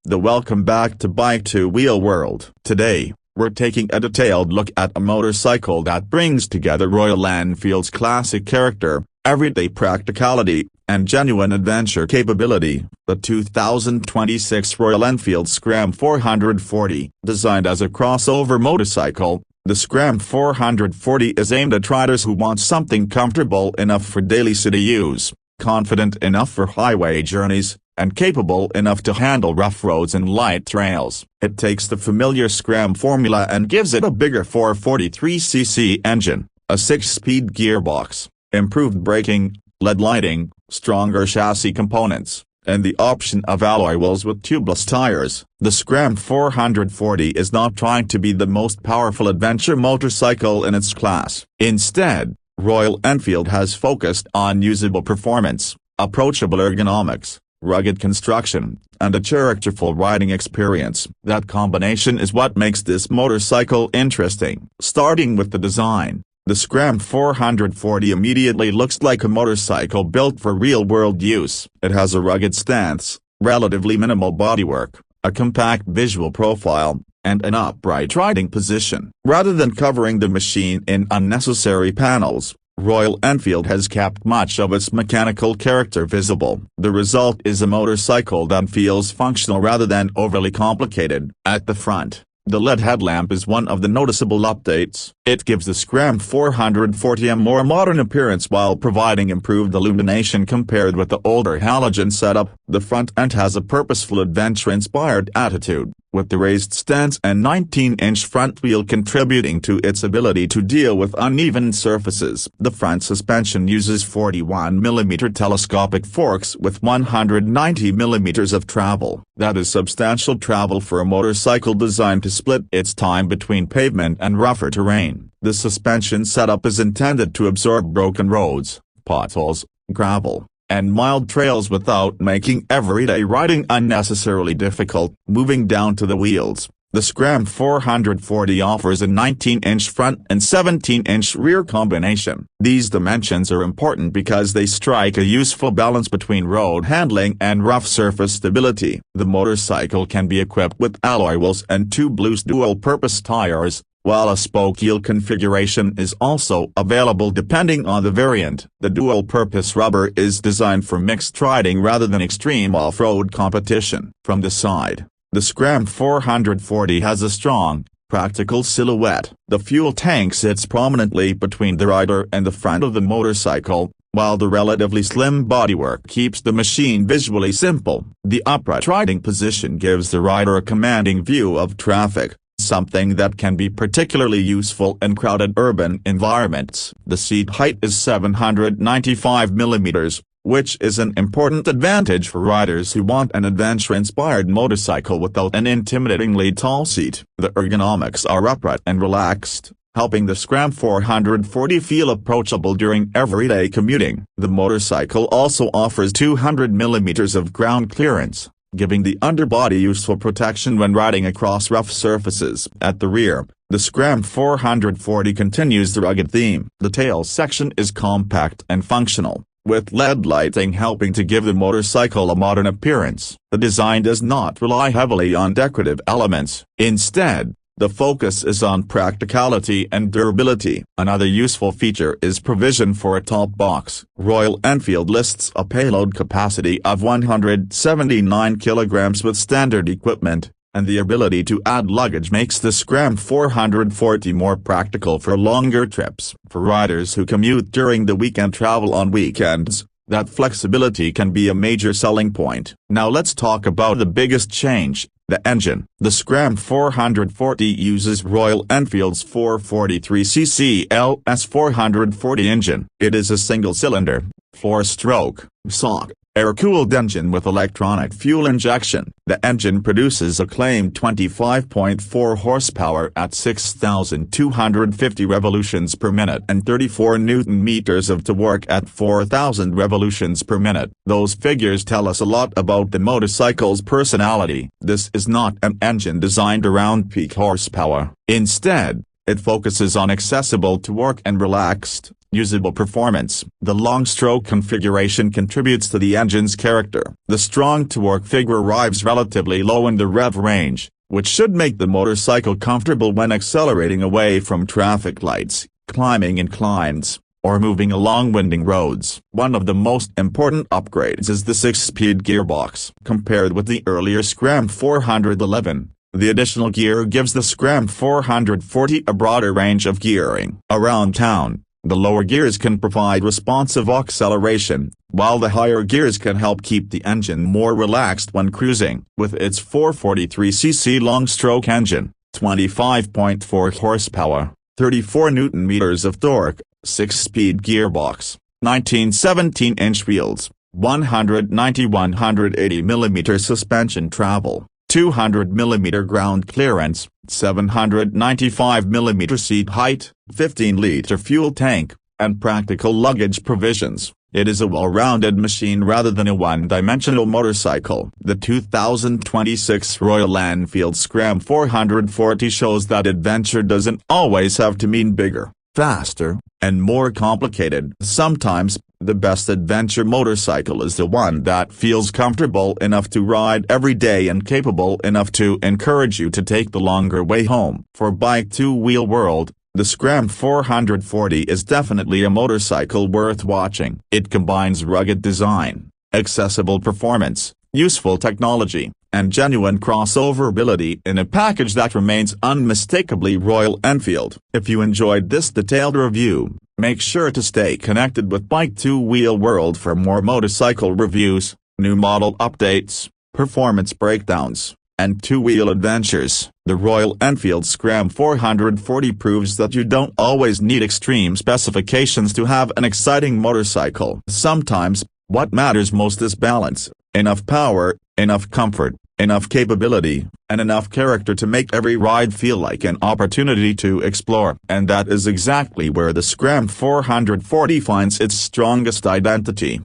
Welcome back to Bike Two Wheel World. Today, we're taking a detailed look at a motorcycle that brings together Royal Enfield's classic character, everyday practicality, and genuine adventure capability. The 2026 Royal Enfield Scram 440. Designed as a crossover motorcycle, the Scram 440 is aimed at riders who want something comfortable enough for daily city use, confident enough for highway journeys, and capable enough to handle rough roads and light trails. It takes the familiar Scram formula and gives it a bigger 443cc engine, a 6-speed gearbox, improved braking, LED lighting, stronger chassis components, and the option of alloy wheels with tubeless tires. The Scram 440 is not trying to be the most powerful adventure motorcycle in its class. Instead, Royal Enfield has focused on usable performance, approachable ergonomics, rugged construction, and a characterful riding experience. That combination is what makes this motorcycle interesting. Starting with the design, the Scram 440 immediately looks like a motorcycle built for real-world use. It has a rugged stance, relatively minimal bodywork, a compact visual profile, and an upright riding position. Rather than covering the machine in unnecessary panels, Royal Enfield has kept much of its mechanical character visible. The result is a motorcycle that feels functional rather than overly complicated. At the front, the LED headlamp is one of the noticeable updates. It gives the Scram 440 a more modern appearance while providing improved illumination compared with the older halogen setup. The front end has a purposeful adventure-inspired attitude, with the raised stance and 19-inch front wheel contributing to its ability to deal with uneven surfaces. The front suspension uses 41mm telescopic forks with 190mm of travel. That is substantial travel for a motorcycle designed to split its time between pavement and rougher terrain. The suspension setup is intended to absorb broken roads, potholes, gravel, and mild trails without making everyday riding unnecessarily difficult. Moving down to the wheels, the Scram 440 offers a 19-inch front and 17-inch rear combination. These dimensions are important because they strike a useful balance between road handling and rough surface stability. The motorcycle can be equipped with alloy wheels and tubeless dual-purpose tires, while a spoke wheel configuration is also available depending on the variant. The dual-purpose rubber is designed for mixed riding rather than extreme off-road competition. From the side, the Scram 440 has a strong, practical silhouette. The fuel tank sits prominently between the rider and the front of the motorcycle, while the relatively slim bodywork keeps the machine visually simple. The upright riding position gives the rider a commanding view of traffic, something that can be particularly useful in crowded urban environments. The seat height is 795mm, which is an important advantage for riders who want an adventure-inspired motorcycle without an intimidatingly tall seat. The ergonomics are upright and relaxed, helping the Scram 440 feel approachable during everyday commuting. The motorcycle also offers 200mm of ground clearance, giving the underbody useful protection when riding across rough surfaces. At the rear, the Scram 440 continues the rugged theme. The tail section is compact and functional, with LED lighting helping to give the motorcycle a modern appearance. The design does not rely heavily on decorative elements. Instead, the focus is on practicality and durability. Another useful feature is provision for a top box. Royal Enfield lists a payload capacity of 179 kilograms with standard equipment, and the ability to add luggage makes the Scram 440 more practical for longer trips. For riders who commute during the week and travel on weekends, that flexibility can be a major selling point. Now let's talk about the biggest change: the engine. The Scram 440 uses Royal Enfield's 443cc LS440 engine. It is a single-cylinder, 4-stroke, SOC, air-cooled engine with electronic fuel injection. The engine produces a claimed 25.4 horsepower at 6,250 revolutions per minute and 34 Newton-meters of torque at 4,000 revolutions per minute. Those figures tell us a lot about the motorcycle's personality. This is not an engine designed around peak horsepower. Instead, it focuses on accessible torque and relaxed, Usable performance. The long-stroke configuration contributes to the engine's character. The strong torque figure arrives relatively low in the rev range, which should make the motorcycle comfortable when accelerating away from traffic lights, climbing inclines, or moving along winding roads. One of the most important upgrades is the 6-speed gearbox. Compared with the earlier Scram 411, the additional gear gives the Scram 440 a broader range of gearing. Around town, the lower gears can provide responsive acceleration, while the higher gears can help keep the engine more relaxed when cruising. With its 443cc long-stroke engine, 25.4 horsepower, 34 Nm of torque, 6-speed gearbox, 19-17-inch wheels, 190-180mm suspension travel, 200mm ground clearance, 795mm seat height, 15-liter fuel tank, and practical luggage provisions, it is a well-rounded machine rather than a one-dimensional motorcycle. The 2026 Royal Enfield Scram 440 shows that adventure doesn't always have to mean bigger, faster, and more complicated. Sometimes, the best adventure motorcycle is the one that feels comfortable enough to ride every day and capable enough to encourage you to take the longer way home. For Bike 2 Wheel World, the Scram 440 is definitely a motorcycle worth watching. It combines rugged design, accessible performance, useful technology, and genuine crossoverability in a package that remains unmistakably Royal Enfield. If you enjoyed this detailed review, make sure to stay connected with Bike 2 Wheel World for more motorcycle reviews, new model updates, performance breakdowns, and two-wheel adventures. The Royal Enfield Scram 440 proves that you don't always need extreme specifications to have an exciting motorcycle. Sometimes, what matters most is balance, enough power, enough comfort, enough capability, and enough character to make every ride feel like an opportunity to explore. And that is exactly where the Scram 440 finds its strongest identity.